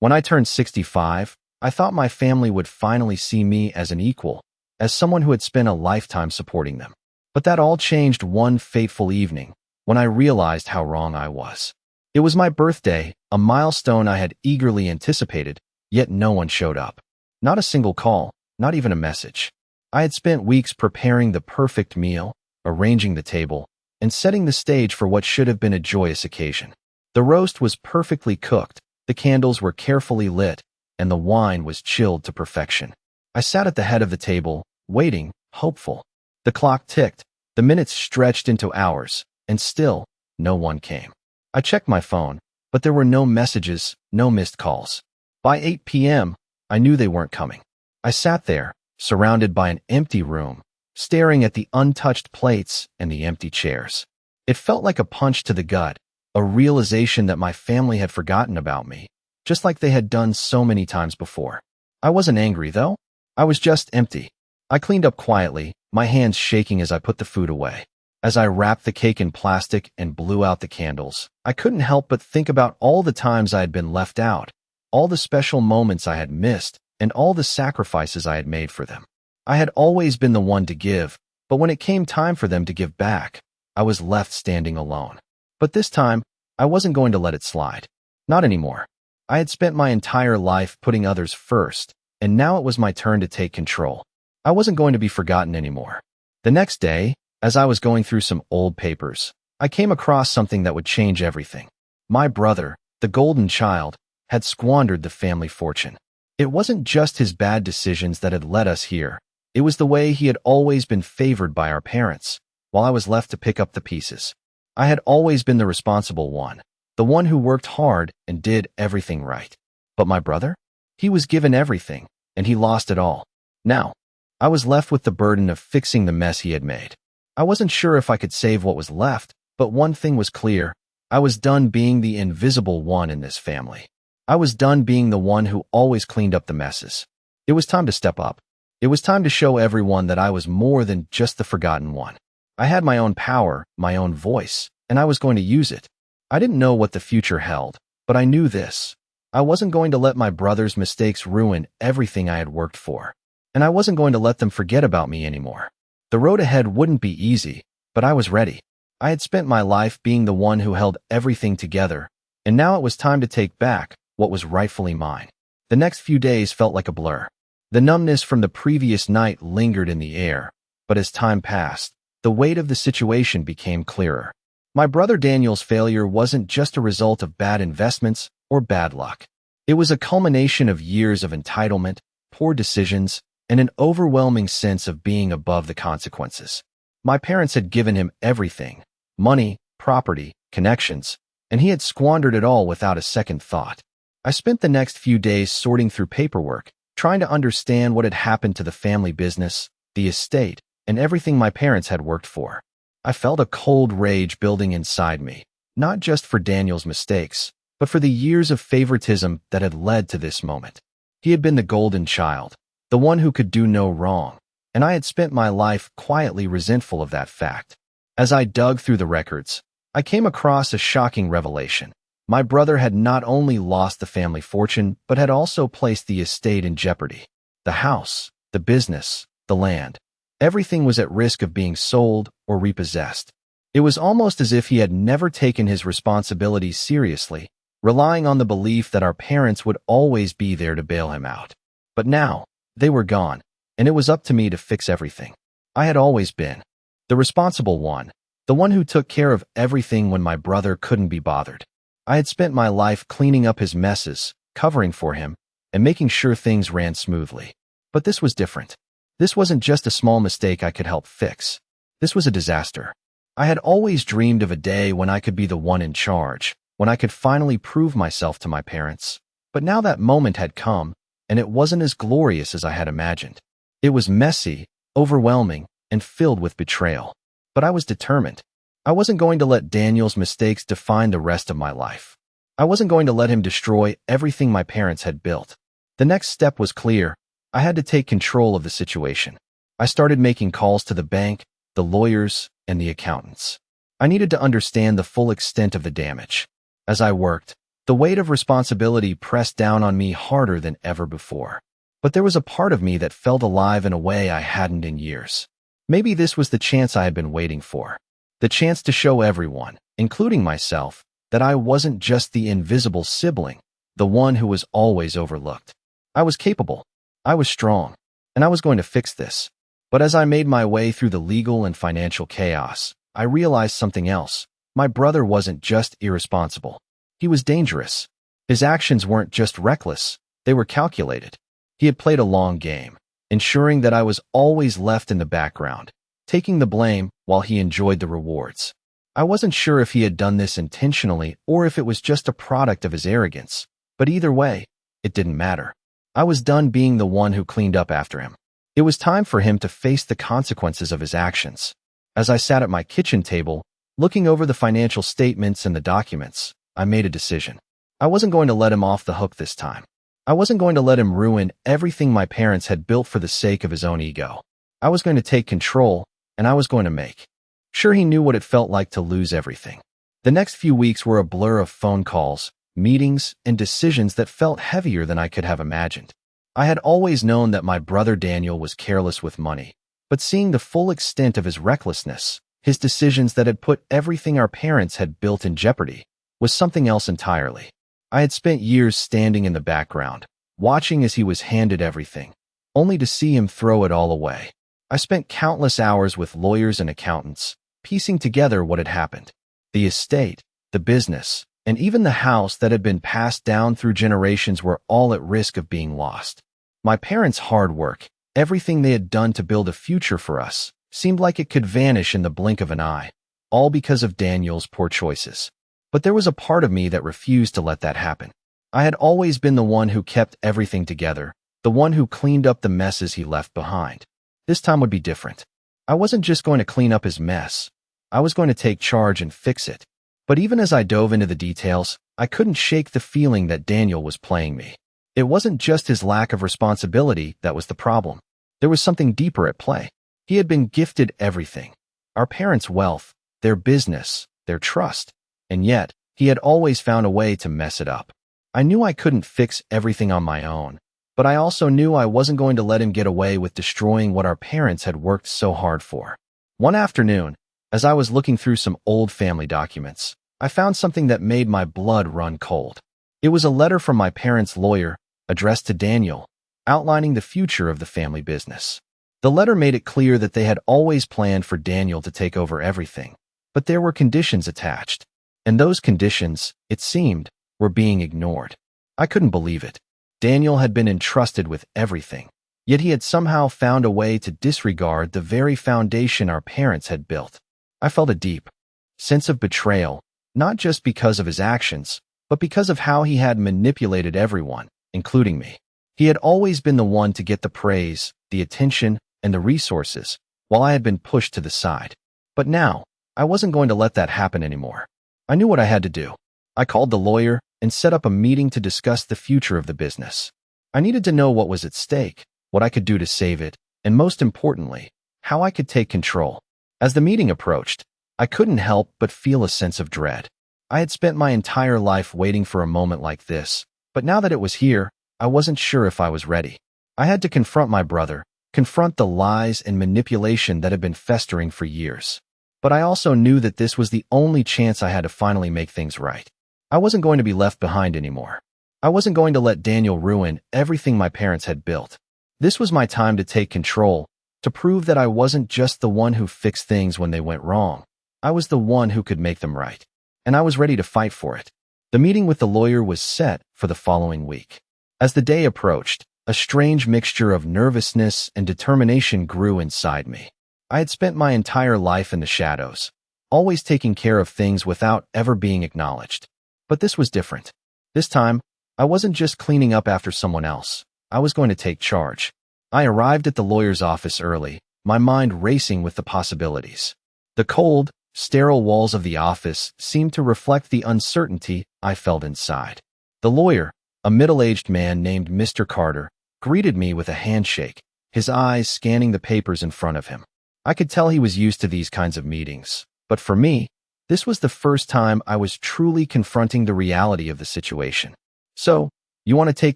When I turned 65, I thought my family would finally see me as an equal, as someone who had spent a lifetime supporting them. But that all changed one fateful evening, when I realized how wrong I was. It was my birthday, a milestone I had eagerly anticipated, yet no one showed up. Not a single call, not even a message. I had spent weeks preparing the perfect meal, arranging the table, and setting the stage for what should have been a joyous occasion. The roast was perfectly cooked, the candles were carefully lit, and the wine was chilled to perfection. I sat at the head of the table, waiting, hopeful. The clock ticked, the minutes stretched into hours, and still, no one came. I checked my phone, but there were no messages, no missed calls. By 8 p.m., I knew they weren't coming. I sat there, surrounded by an empty room, staring at the untouched plates and the empty chairs. It felt like a punch to the gut, a realization that my family had forgotten about me, just like they had done so many times before. I wasn't angry, though. I was just empty. I cleaned up quietly, my hands shaking as I put the food away. As I wrapped the cake in plastic and blew out the candles, I couldn't help but think about all the times I had been left out, all the special moments I had missed, and all the sacrifices I had made for them. I had always been the one to give, but when it came time for them to give back, I was left standing alone. But this time, I wasn't going to let it slide. Not anymore. I had spent my entire life putting others first, and now it was my turn to take control. I wasn't going to be forgotten anymore. The next day, as I was going through some old papers, I came across something that would change everything. My brother, the golden child, had squandered the family fortune. It wasn't just his bad decisions that had led us here. It was the way he had always been favored by our parents, while I was left to pick up the pieces. I had always been the responsible one, the one who worked hard and did everything right. But my brother? He was given everything, and he lost it all. Now, I was left with the burden of fixing the mess he had made. I wasn't sure if I could save what was left, but one thing was clear. I was done being the invisible one in this family. I was done being the one who always cleaned up the messes. It was time to step up. It was time to show everyone that I was more than just the forgotten one. I had my own power, my own voice, and I was going to use it. I didn't know what the future held, but I knew this. I wasn't going to let my brother's mistakes ruin everything I had worked for, and I wasn't going to let them forget about me anymore. The road ahead wouldn't be easy, but I was ready. I had spent my life being the one who held everything together, and now it was time to take back what was rightfully mine. The next few days felt like a blur. The numbness from the previous night lingered in the air, but as time passed, the weight of the situation became clearer. My brother Daniel's failure wasn't just a result of bad investments or bad luck. It was a culmination of years of entitlement, poor decisions, and an overwhelming sense of being above the consequences. My parents had given him everything: money, property, connections, and he had squandered it all without a second thought. I spent the next few days sorting through paperwork, trying to understand what had happened to the family business, the estate, and everything my parents had worked for. I felt a cold rage building inside me, not just for Daniel's mistakes, but for the years of favoritism that had led to this moment. He had been the golden child, the one who could do no wrong, and I had spent my life quietly resentful of that fact. As I dug through the records, I came across a shocking revelation. My brother had not only lost the family fortune, but had also placed the estate in jeopardy. The house, the business, the land. Everything was at risk of being sold or repossessed. It was almost as if he had never taken his responsibilities seriously, relying on the belief that our parents would always be there to bail him out. But now, they were gone, and it was up to me to fix everything. I had always been the responsible one, the one who took care of everything when my brother couldn't be bothered. I had spent my life cleaning up his messes, covering for him, and making sure things ran smoothly. But this was different. This wasn't just a small mistake I could help fix. This was a disaster. I had always dreamed of a day when I could be the one in charge, when I could finally prove myself to my parents. But now that moment had come, and it wasn't as glorious as I had imagined. It was messy, overwhelming, and filled with betrayal. But I was determined. I wasn't going to let Daniel's mistakes define the rest of my life. I wasn't going to let him destroy everything my parents had built. The next step was clear. I had to take control of the situation. I started making calls to the bank, the lawyers, and the accountants. I needed to understand the full extent of the damage. As I worked, The weight of responsibility pressed down on me harder than ever before. But there was a part of me that felt alive in a way I hadn't in years. Maybe this was the chance I had been waiting for. The chance to show everyone, including myself, that I wasn't just the invisible sibling, the one who was always overlooked. I was capable. I was strong. And I was going to fix this. But as I made my way through the legal and financial chaos, I realized something else. My brother wasn't just irresponsible. He was dangerous. His actions weren't just reckless, they were calculated. He had played a long game, ensuring that I was always left in the background, taking the blame while he enjoyed the rewards. I wasn't sure if he had done this intentionally or if it was just a product of his arrogance, but either way, it didn't matter. I was done being the one who cleaned up after him. It was time for him to face the consequences of his actions. As I sat at my kitchen table, looking over the financial statements and the documents, I made a decision. I wasn't going to let him off the hook this time. I wasn't going to let him ruin everything my parents had built for the sake of his own ego. I was going to take control, and I was going to make sure he knew what it felt like to lose everything. The next few weeks were a blur of phone calls, meetings, and decisions that felt heavier than I could have imagined. I had always known that my brother Daniel was careless with money, but seeing the full extent of his recklessness, his decisions that had put everything our parents had built in jeopardy, was something else entirely. I had spent years standing in the background, watching as he was handed everything, only to see him throw it all away. I spent countless hours with lawyers and accountants, piecing together what had happened. The estate, the business, and even the house that had been passed down through generations were all at risk of being lost. My parents' hard work, everything they had done to build a future for us, seemed like it could vanish in the blink of an eye, all because of Daniel's poor choices. But there was a part of me that refused to let that happen. I had always been the one who kept everything together, the one who cleaned up the messes he left behind. This time would be different. I wasn't just going to clean up his mess. I was going to take charge and fix it. But even as I dove into the details, I couldn't shake the feeling that Daniel was playing me. It wasn't just his lack of responsibility that was the problem. There was something deeper at play. He had been gifted everything. Our parents' wealth, their business, their trust. And yet, he had always found a way to mess it up. I knew I couldn't fix everything on my own, but I also knew I wasn't going to let him get away with destroying what our parents had worked so hard for. One afternoon, as I was looking through some old family documents, I found something that made my blood run cold. It was a letter from my parents' lawyer, addressed to Daniel, outlining the future of the family business. The letter made it clear that they had always planned for Daniel to take over everything, but there were conditions attached. And those conditions, it seemed, were being ignored. I couldn't believe it. Daniel had been entrusted with everything, yet he had somehow found a way to disregard the very foundation our parents had built. I felt a deep sense of betrayal, not just because of his actions, but because of how he had manipulated everyone, including me. He had always been the one to get the praise, the attention, and the resources, while I had been pushed to the side. But now, I wasn't going to let that happen anymore. I knew what I had to do. I called the lawyer and set up a meeting to discuss the future of the business. I needed to know what was at stake, what I could do to save it, and most importantly, how I could take control. As the meeting approached, I couldn't help but feel a sense of dread. I had spent my entire life waiting for a moment like this, but now that it was here, I wasn't sure if I was ready. I had to confront my brother, confront the lies and manipulation that had been festering for years. But I also knew that this was the only chance I had to finally make things right. I wasn't going to be left behind anymore. I wasn't going to let Daniel ruin everything my parents had built. This was my time to take control, to prove that I wasn't just the one who fixed things when they went wrong. I was the one who could make them right. And I was ready to fight for it. The meeting with the lawyer was set for the following week. As the day approached, a strange mixture of nervousness and determination grew inside me. I had spent my entire life in the shadows, always taking care of things without ever being acknowledged. But this was different. This time, I wasn't just cleaning up after someone else. I was going to take charge. I arrived at the lawyer's office early, my mind racing with the possibilities. The cold, sterile walls of the office seemed to reflect the uncertainty I felt inside. The lawyer, a middle-aged man named Mr. Carter, greeted me with a handshake, his eyes scanning the papers in front of him. I could tell he was used to these kinds of meetings, but for me, This was the first time I was truly confronting the reality of the situation. "So, you want to take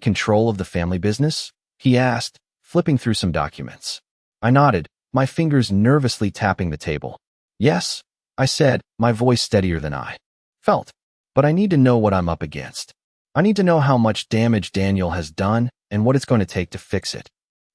control of the family business?" he asked, flipping through some documents. I nodded, my fingers nervously tapping the table. "Yes," I said, my voice steadier than I felt. "But I need to know what I'm up against. I need to know how much damage Daniel has done and what it's going to take to fix it."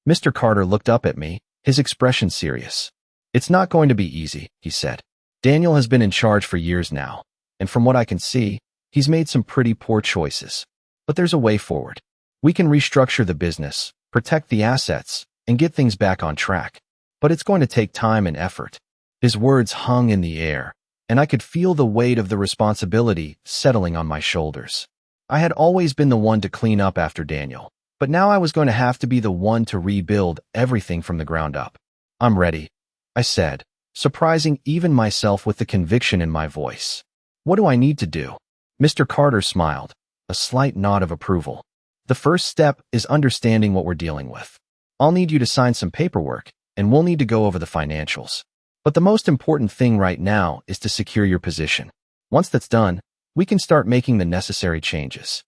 Mr. Carter looked up at me, his expression serious. "It's not going to be easy," he said. "Daniel has been in charge for years now, and from what I can see, he's made some pretty poor choices. But there's a way forward. We can restructure the business, protect the assets, and get things back on track. But it's going to take time and effort." His words hung in the air, and I could feel the weight of the responsibility settling on my shoulders. I had always been the one to clean up after Daniel, but now I was going to have to be the one to rebuild everything from the ground up. "I'm ready," I said, surprising even myself with the conviction in my voice. "What do I need to do?" Mr. Carter smiled, a slight nod of approval. "The first step is understanding what we're dealing with. I'll need you to sign some paperwork, and we'll need to go over the financials. But the most important thing right now is to secure your position. Once that's done, we can start making the necessary changes."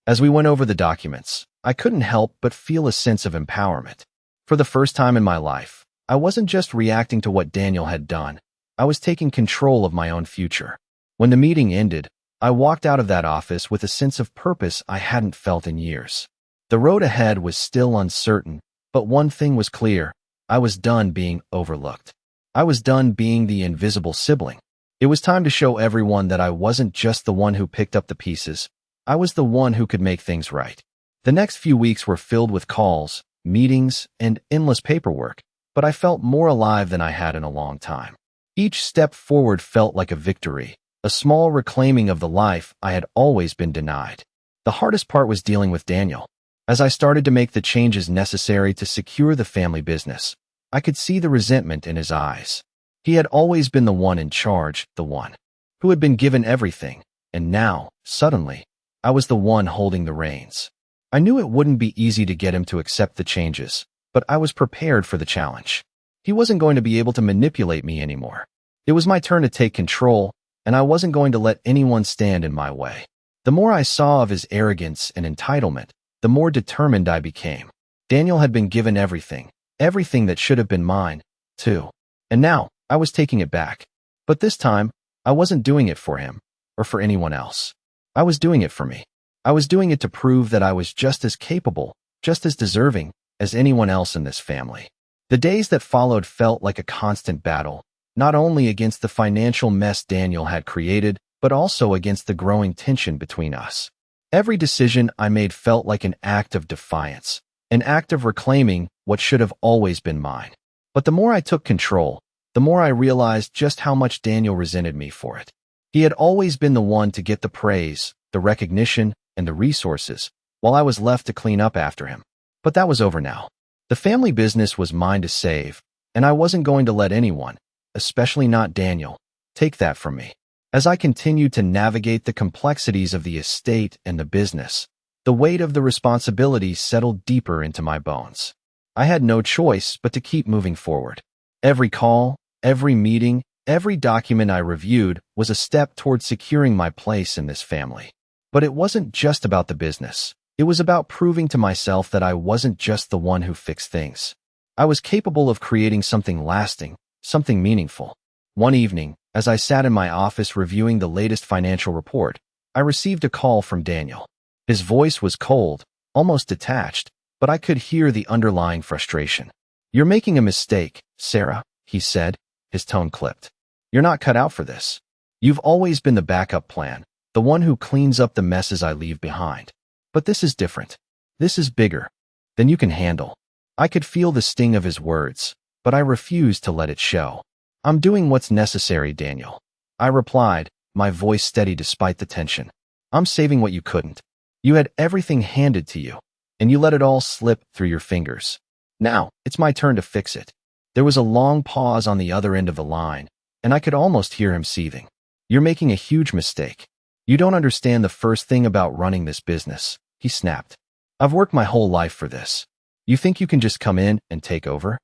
As we went over the documents, I couldn't help but feel a sense of empowerment. For the first time in my life, I wasn't just reacting to what Daniel had done. I was taking control of my own future. When the meeting ended, I walked out of that office with a sense of purpose I hadn't felt in years. The road ahead was still uncertain, but one thing was clear: I was done being overlooked. I was done being the invisible sibling. It was time to show everyone that I wasn't just the one who picked up the pieces. I was the one who could make things right. The next few weeks were filled with calls, meetings, and endless paperwork, but I felt more alive than I had in a long time. Each step forward felt like a victory, a small reclaiming of the life I had always been denied. The hardest part was dealing with Daniel. As I started to make the changes necessary to secure the family business, I could see the resentment in his eyes. He had always been the one in charge, the one who had been given everything, and now, suddenly, I was the one holding the reins. I knew it wouldn't be easy to get him to accept the changes, but I was prepared for the challenge. He wasn't going to be able to manipulate me anymore. It was my turn to take control, and I wasn't going to let anyone stand in my way. The more I saw of his arrogance and entitlement, the more determined I became. Daniel had been given everything that should have been mine, too. And now, I was taking it back. But this time, I wasn't doing it for him, or for anyone else. I was doing it for me. I was doing it to prove that I was just as capable, just as deserving, as anyone else in this family. The days that followed felt like a constant battle, not only against the financial mess Daniel had created, but also against the growing tension between us. Every decision I made felt like an act of defiance, an act of reclaiming what should have always been mine. But the more I took control, the more I realized just how much Daniel resented me for it. He had always been the one to get the praise, the recognition, and the resources, while I was left to clean up after him. But that was over now. The family business was mine to save, and I wasn't going to let anyone, especially not Daniel, take that from me. As I continued to navigate the complexities of the estate and the business, the weight of the responsibility settled deeper into my bones. I had no choice but to keep moving forward. Every call, every meeting, every document I reviewed was a step toward securing my place in this family. But it wasn't just about the business. It was about proving to myself that I wasn't just the one who fixed things. I was capable of creating something lasting, something meaningful. One evening, as I sat in my office reviewing the latest financial report, I received a call from Daniel. His voice was cold, almost detached, but I could hear the underlying frustration. "You're making a mistake, Sarah," he said, his tone clipped. "You're not cut out for this. You've always been the backup plan, the one who cleans up the messes I leave behind. But this is different. This is bigger than you can handle." I could feel the sting of his words, but I refused to let it show. "I'm doing what's necessary, Daniel," I replied, my voice steady despite the tension. "I'm saving what you couldn't. You had everything handed to you, and you let it all slip through your fingers. Now, it's my turn to fix it." There was a long pause on the other end of the line, and I could almost hear him seething. "You're making a huge mistake. You don't understand the first thing about running this business," he snapped. "I've worked my whole life for this. You think you can just come in and take over?"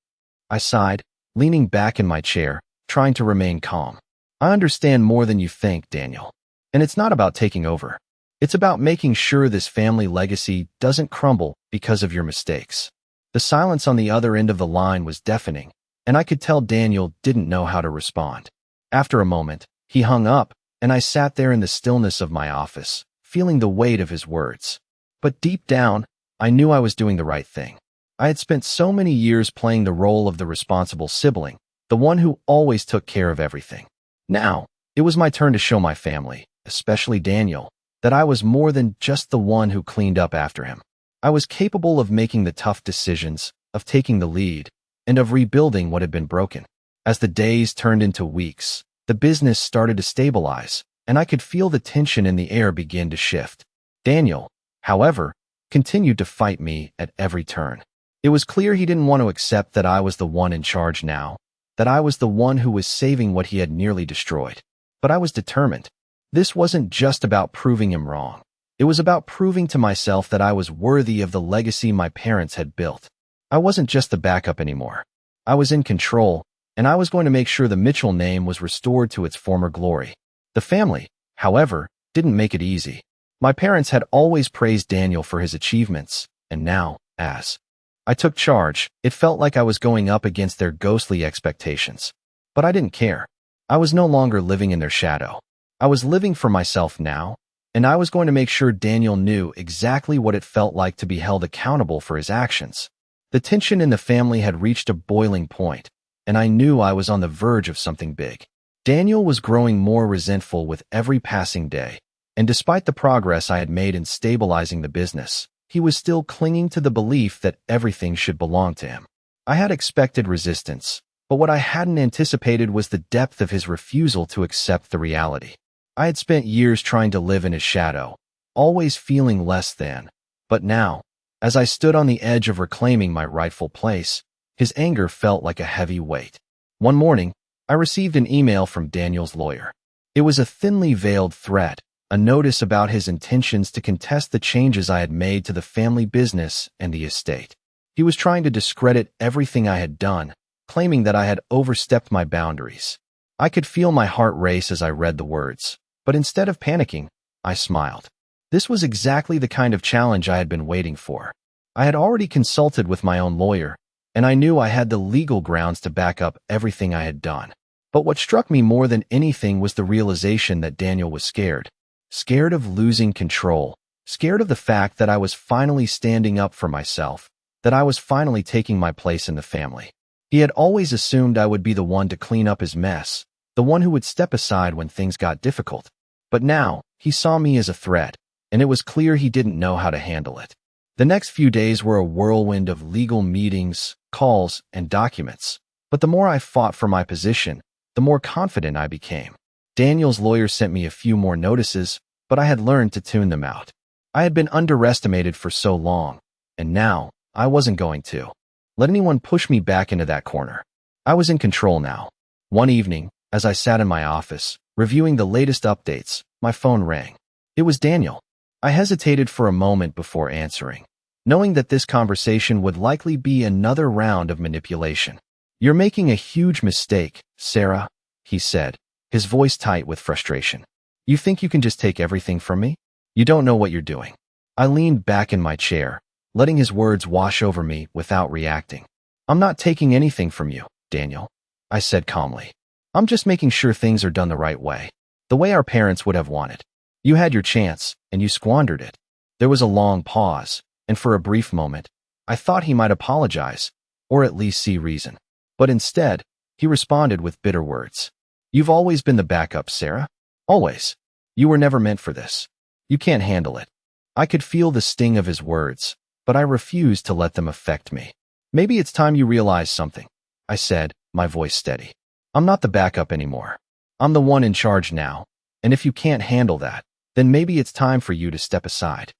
I sighed, leaning back in my chair, trying to remain calm. I understand more than you think, Daniel. And it's not about taking over. It's about making sure this family legacy doesn't crumble because of your mistakes. The silence on the other end of the line was deafening, and I could tell Daniel didn't know how to respond. After a moment, he hung up, and I sat there in the stillness of my office, feeling the weight of his words. But deep down, I knew I was doing the right thing. I had spent so many years playing the role of the responsible sibling, the one who always took care of everything. Now, it was my turn to show my family, especially Daniel, that I was more than just the one who cleaned up after him. I was capable of making the tough decisions, of taking the lead, and of rebuilding what had been broken. As the days turned into weeks, the business started to stabilize, and I could feel the tension in the air begin to shift. Daniel, however, continued to fight me at every turn. It was clear he didn't want to accept that I was the one in charge now, that I was the one who was saving what he had nearly destroyed. But I was determined. This wasn't just about proving him wrong. It was about proving to myself that I was worthy of the legacy my parents had built. I wasn't just the backup anymore. I was in control, and I was going to make sure the Mitchell name was restored to its former glory. The family, however, didn't make it easy. My parents had always praised Daniel for his achievements, and now, as I took charge, it felt like I was going up against their ghostly expectations. But I didn't care. I was no longer living in their shadow. I was living for myself now, and I was going to make sure Daniel knew exactly what it felt like to be held accountable for his actions. The tension in the family had reached a boiling point, and I knew I was on the verge of something big. Daniel was growing more resentful with every passing day, and despite the progress I had made in stabilizing the business, he was still clinging to the belief that everything should belong to him. I had expected resistance, but what I hadn't anticipated was the depth of his refusal to accept the reality. I had spent years trying to live in his shadow, always feeling less than. But now, as I stood on the edge of reclaiming my rightful place, his anger felt like a heavy weight. One morning, I received an email from Daniel's lawyer. It was a thinly veiled threat, a notice about his intentions to contest the changes I had made to the family business and the estate. He was trying to discredit everything I had done, claiming that I had overstepped my boundaries. I could feel my heart race as I read the words. But instead of panicking, I smiled. This was exactly the kind of challenge I had been waiting for. I had already consulted with my own lawyer, and I knew I had the legal grounds to back up everything I had done. But what struck me more than anything was the realization that Daniel was scared. Scared of losing control. Scared of the fact that I was finally standing up for myself, that I was finally taking my place in the family. He had always assumed I would be the one to clean up his mess, the one who would step aside when things got difficult. But now, he saw me as a threat, and it was clear he didn't know how to handle it. The next few days were a whirlwind of legal meetings, calls, and documents. But the more I fought for my position, the more confident I became. Daniel's lawyer sent me a few more notices, but I had learned to tune them out. I had been underestimated for so long, and now, I wasn't going to let anyone push me back into that corner. I was in control now. One evening, as I sat in my office, reviewing the latest updates, my phone rang. It was Daniel. I hesitated for a moment before answering, knowing that this conversation would likely be another round of manipulation. "You're making a huge mistake, Sarah," he said, his voice tight with frustration. "You think you can just take everything from me? You don't know what you're doing." I leaned back in my chair, letting his words wash over me without reacting. "I'm not taking anything from you, Daniel," I said calmly. "I'm just making sure things are done the right way, the way our parents would have wanted. You had your chance, and you squandered it." There was a long pause, and for a brief moment, I thought he might apologize, or at least see reason. But instead, he responded with bitter words. "You've always been the backup, Sarah. Always. You were never meant for this. You can't handle it." I could feel the sting of his words, but I refused to let them affect me. "Maybe it's time you realize something," I said, my voice steady. "I'm not the backup anymore. I'm the one in charge now, and if you can't handle that, then maybe it's time for you to step aside."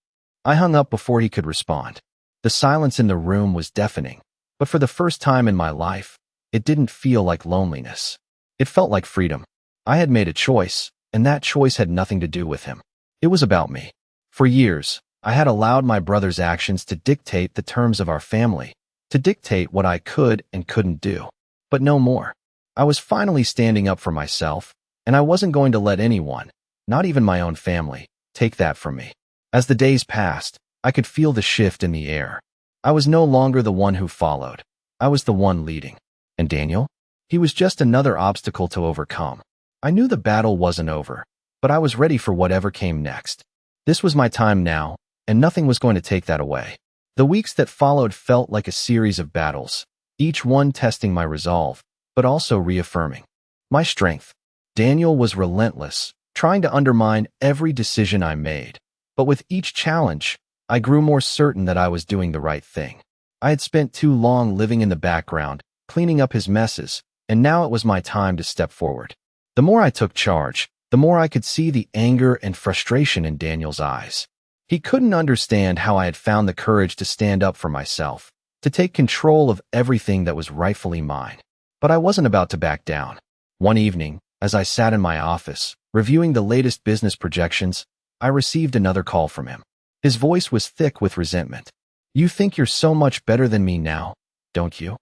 I hung up before he could respond. The silence in the room was deafening, but for the first time in my life, it didn't feel like loneliness. It felt like freedom. I had made a choice, and that choice had nothing to do with him. It was about me. For years, I had allowed my brother's actions to dictate the terms of our family, to dictate what I could and couldn't do. But no more. I was finally standing up for myself, And I wasn't going to let anyone, not even my own family, take that from me. As the days passed, I could feel the shift in the air. I was no longer the one who followed. I was the one leading. And Daniel? He was just another obstacle to overcome. I knew the battle wasn't over, but I was ready for whatever came next. This was my time now, and nothing was going to take that away. The weeks that followed felt like a series of battles, each one testing my resolve, but also reaffirming my strength. Daniel was relentless, trying to undermine every decision I made. But with each challenge, I grew more certain that I was doing the right thing. I had spent too long living in the background, cleaning up his messes, and now it was my time to step forward. The more I took charge, the more I could see the anger and frustration in Daniel's eyes. He couldn't understand how I had found the courage to stand up for myself, to take control of everything that was rightfully mine. But I wasn't about to back down. One evening, as I sat in my office, reviewing the latest business projections, I received another call from him. His voice was thick with resentment. "You think you're so much better than me now, don't you?"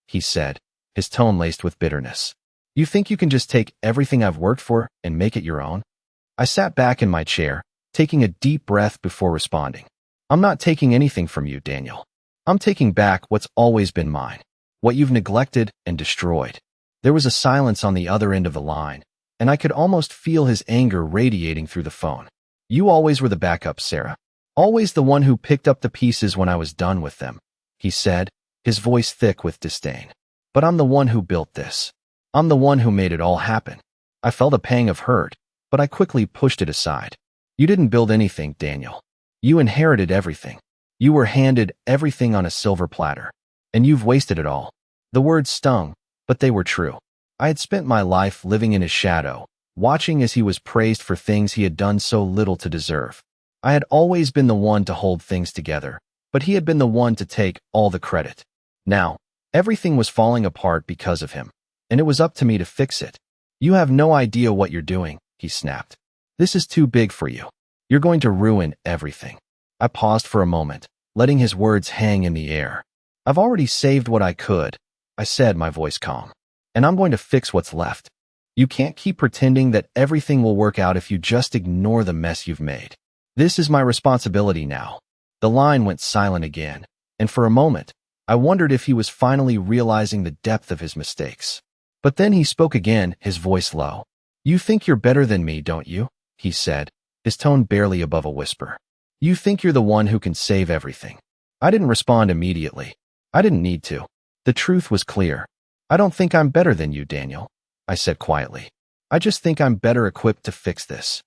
he said, his tone laced with bitterness. "You think you can just take everything I've worked for and make it your own?" I sat back in my chair, taking a deep breath before responding. "I'm not taking anything from you, Daniel. I'm taking back what's always been mine, what you've neglected and destroyed." There was a silence on the other end of the line, and I could almost feel his anger radiating through the phone. "You always were the backup, Sarah. Always the one who picked up the pieces when I was done with them," he said, his voice thick with disdain. "But I'm the one who built this. I'm the one who made it all happen." I felt a pang of hurt, but I quickly pushed it aside. "You didn't build anything, Daniel. You inherited everything. You were handed everything on a silver platter. And you've wasted it all." The words stung, but they were true. I had spent my life living in his shadow, watching as he was praised for things he had done so little to deserve. I had always been the one to hold things together, but he had been the one to take all the credit. Now, everything was falling apart because of him, and it was up to me to fix it. "You have no idea what you're doing," he snapped. "This is too big for you. You're going to ruin everything." I paused for a moment, letting his words hang in the air. "I've already saved what I could," I said, my voice calm. "And I'm going to fix what's left. You can't keep pretending that everything will work out if you just ignore the mess you've made. This is my responsibility now." The line went silent again, and for a moment, I wondered if he was finally realizing the depth of his mistakes. But then he spoke again, his voice low. "You think you're better than me, don't you?" he said, his tone barely above a whisper. "You think you're the one who can save everything." I didn't respond immediately. I didn't need to. The truth was clear. "I don't think I'm better than you, Daniel," I said quietly. "I just think I'm better equipped to fix this."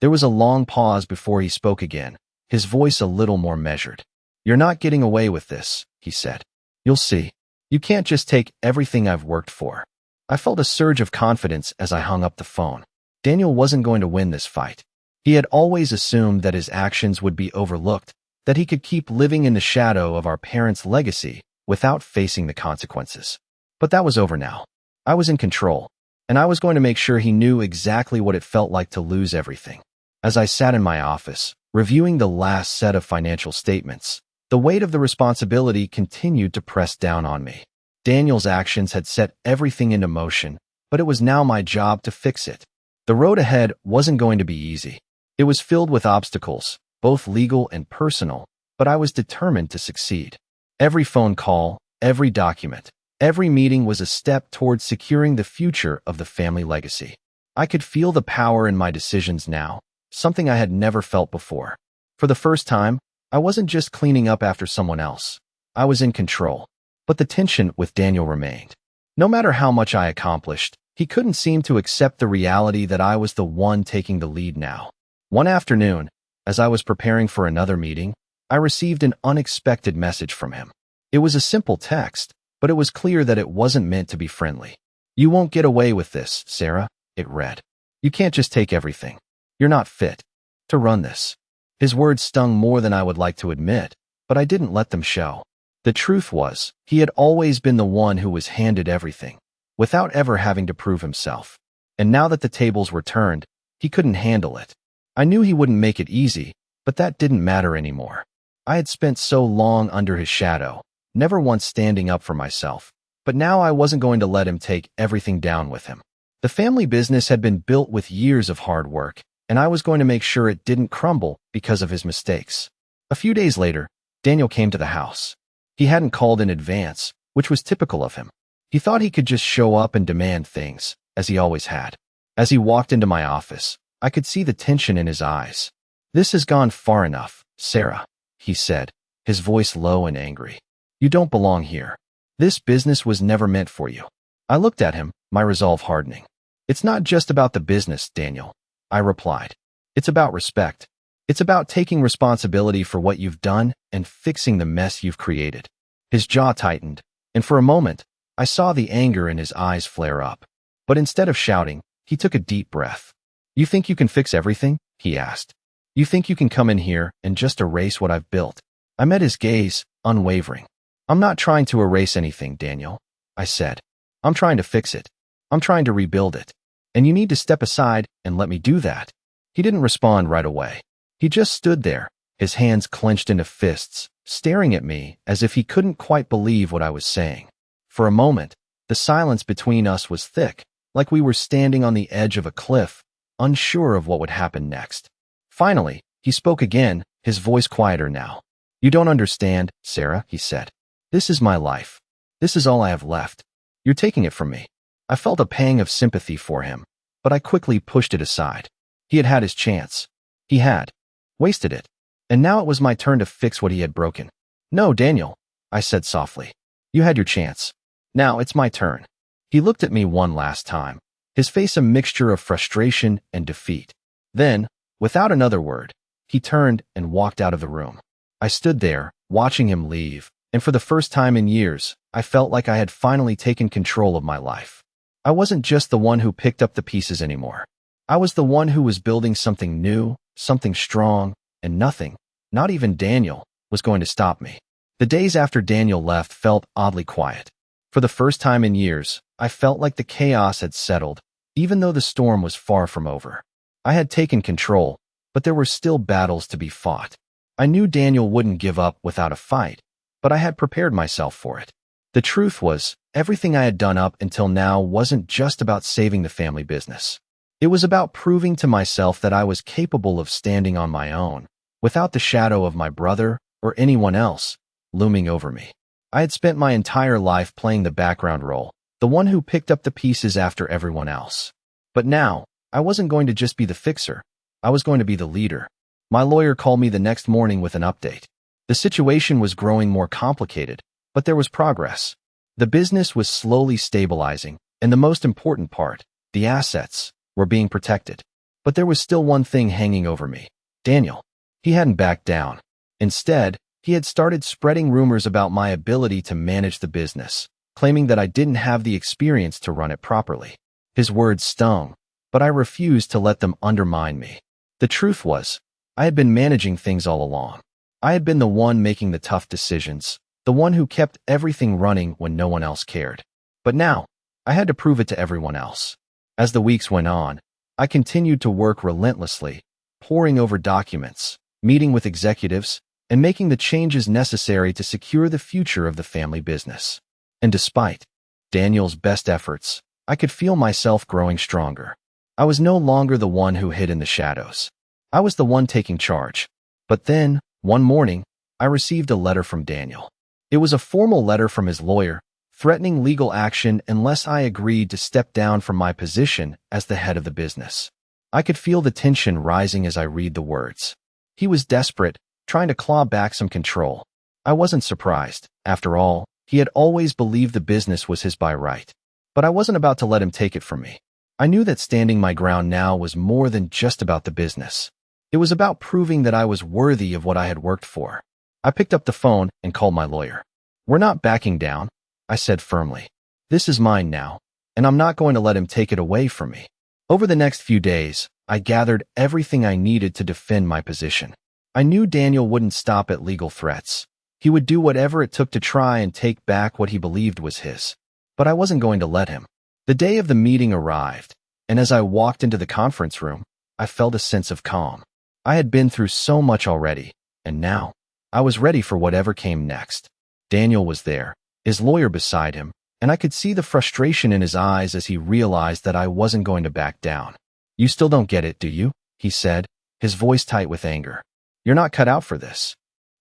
There was a long pause before he spoke again, his voice a little more measured. "You're not getting away with this," he said. "You'll see. You can't just take everything I've worked for." I felt a surge of confidence as I hung up the phone. Daniel wasn't going to win this fight. He had always assumed that his actions would be overlooked, that he could keep living in the shadow of our parents' legacy without facing the consequences. But that was over now. I was in control, and I was going to make sure he knew exactly what it felt like to lose everything. As I sat in my office, reviewing the last set of financial statements, the weight of the responsibility continued to press down on me. Daniel's actions had set everything into motion, but it was now my job to fix it. The road ahead wasn't going to be easy. It was filled with obstacles, both legal and personal, but I was determined to succeed. Every phone call, every document, every meeting was a step towards securing the future of the family legacy. I could feel the power in my decisions now, something I had never felt before. For the first time, I wasn't just cleaning up after someone else. I was in control. But the tension with Daniel remained. No matter how much I accomplished, he couldn't seem to accept the reality that I was the one taking the lead now. One afternoon, as I was preparing for another meeting, I received an unexpected message from him. It was a simple text, but it was clear that it wasn't meant to be friendly. "You won't get away with this, Sarah," it read. "You can't just take everything. You're not fit to run this." His words stung more than I would like to admit, but I didn't let them show. The truth was, he had always been the one who was handed everything, without ever having to prove himself. And now that the tables were turned, he couldn't handle it. I knew he wouldn't make it easy, but that didn't matter anymore. I had spent so long under his shadow, never once standing up for myself, but now I wasn't going to let him take everything down with him. The family business had been built with years of hard work, and I was going to make sure it didn't crumble because of his mistakes. A few days later, Daniel came to the house. He hadn't called in advance, which was typical of him. He thought he could just show up and demand things, as he always had. As he walked into my office, I could see the tension in his eyes. "This has gone far enough, Sarah," he said, his voice low and angry. "You don't belong here. This business was never meant for you." I looked at him, my resolve hardening. "It's not just about the business, Daniel," I replied. "It's about respect. It's about taking responsibility for what you've done and fixing the mess you've created." His jaw tightened, and for a moment, I saw the anger in his eyes flare up. But instead of shouting, he took a deep breath. "You think you can fix everything?" he asked. "You think you can come in here and just erase what I've built?" I met his gaze, unwavering. "I'm not trying to erase anything, Daniel," I said. "I'm trying to fix it. I'm trying to rebuild it. And you need to step aside and let me do that." He didn't respond right away. He just stood there, his hands clenched into fists, staring at me as if he couldn't quite believe what I was saying. For a moment, the silence between us was thick, like we were standing on the edge of a cliff, unsure of what would happen next. Finally, he spoke again, his voice quieter now. "You don't understand, Sarah," he said. "This is my life. This is all I have left. You're taking it from me." I felt a pang of sympathy for him, but I quickly pushed it aside. He had had his chance. He had wasted it, and now it was my turn to fix what he had broken. "No, Daniel," I said softly. "You had your chance. Now it's my turn." He looked at me one last time, his face a mixture of frustration and defeat. Then, without another word, he turned and walked out of the room. I stood there, watching him leave, and for the first time in years, I felt like I had finally taken control of my life. I wasn't just the one who picked up the pieces anymore. I was the one who was building something new, something strong, and nothing, not even Daniel, was going to stop me. The days after Daniel left felt oddly quiet. For the first time in years, I felt like the chaos had settled, even though the storm was far from over. I had taken control, but there were still battles to be fought. I knew Daniel wouldn't give up without a fight, but I had prepared myself for it. The truth was, everything I had done up until now wasn't just about saving the family business. It was about proving to myself that I was capable of standing on my own, without the shadow of my brother or anyone else looming over me. I had spent my entire life playing the background role, the one who picked up the pieces after everyone else. But now, I wasn't going to just be the fixer. I was going to be the leader. My lawyer called me the next morning with an update. The situation was growing more complicated, but there was progress. The business was slowly stabilizing, and the most important part, the assets, were being protected. But there was still one thing hanging over me. Daniel. He hadn't backed down. Instead, he had started spreading rumors about my ability to manage the business, claiming that I didn't have the experience to run it properly. His words stung, but I refused to let them undermine me. The truth was, I had been managing things all along. I had been the one making the tough decisions, the one who kept everything running when no one else cared. But now, I had to prove it to everyone else. As the weeks went on, I continued to work relentlessly, poring over documents, meeting with executives, and making the changes necessary to secure the future of the family business. And despite Daniel's best efforts, I could feel myself growing stronger. I was no longer the one who hid in the shadows. I was the one taking charge. But then, one morning, I received a letter from Daniel. It was a formal letter from his lawyer, threatening legal action unless I agreed to step down from my position as the head of the business. I could feel the tension rising as I read the words. He was desperate, trying to claw back some control. I wasn't surprised. After all, he had always believed the business was his by right. But I wasn't about to let him take it from me. I knew that standing my ground now was more than just about the business. It was about proving that I was worthy of what I had worked for. I picked up the phone and called my lawyer. "We're not backing down," I said firmly. "This is mine now, and I'm not going to let him take it away from me." Over the next few days, I gathered everything I needed to defend my position. I knew Daniel wouldn't stop at legal threats. He would do whatever it took to try and take back what he believed was his. But I wasn't going to let him. The day of the meeting arrived, and as I walked into the conference room, I felt a sense of calm. I had been through so much already, and now, I was ready for whatever came next. Daniel was there, his lawyer beside him, and I could see the frustration in his eyes as he realized that I wasn't going to back down. "You still don't get it, do you?" he said, his voice tight with anger. "You're not cut out for this."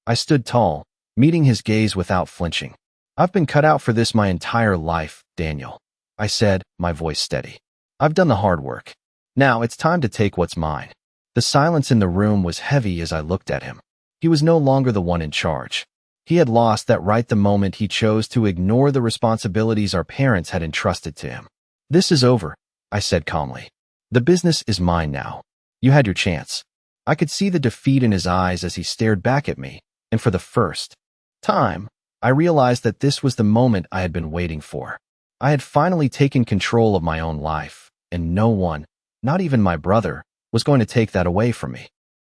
I stood tall, meeting his gaze without flinching. "I've been cut out for this my entire life, Daniel," I said, my voice steady. "I've done the hard work. Now it's time to take what's mine." The silence in the room was heavy as I looked at him. He was no longer the one in charge. He had lost that right the moment he chose to ignore the responsibilities our parents had entrusted to him. "This is over," I said calmly. "The business is mine now. You had your chance." I could see the defeat in his eyes as he stared back at me, and for the first time, I realized that this was the moment I had been waiting for. I had finally taken control of my own life, and no one, not even my brother, was going to take that away from me.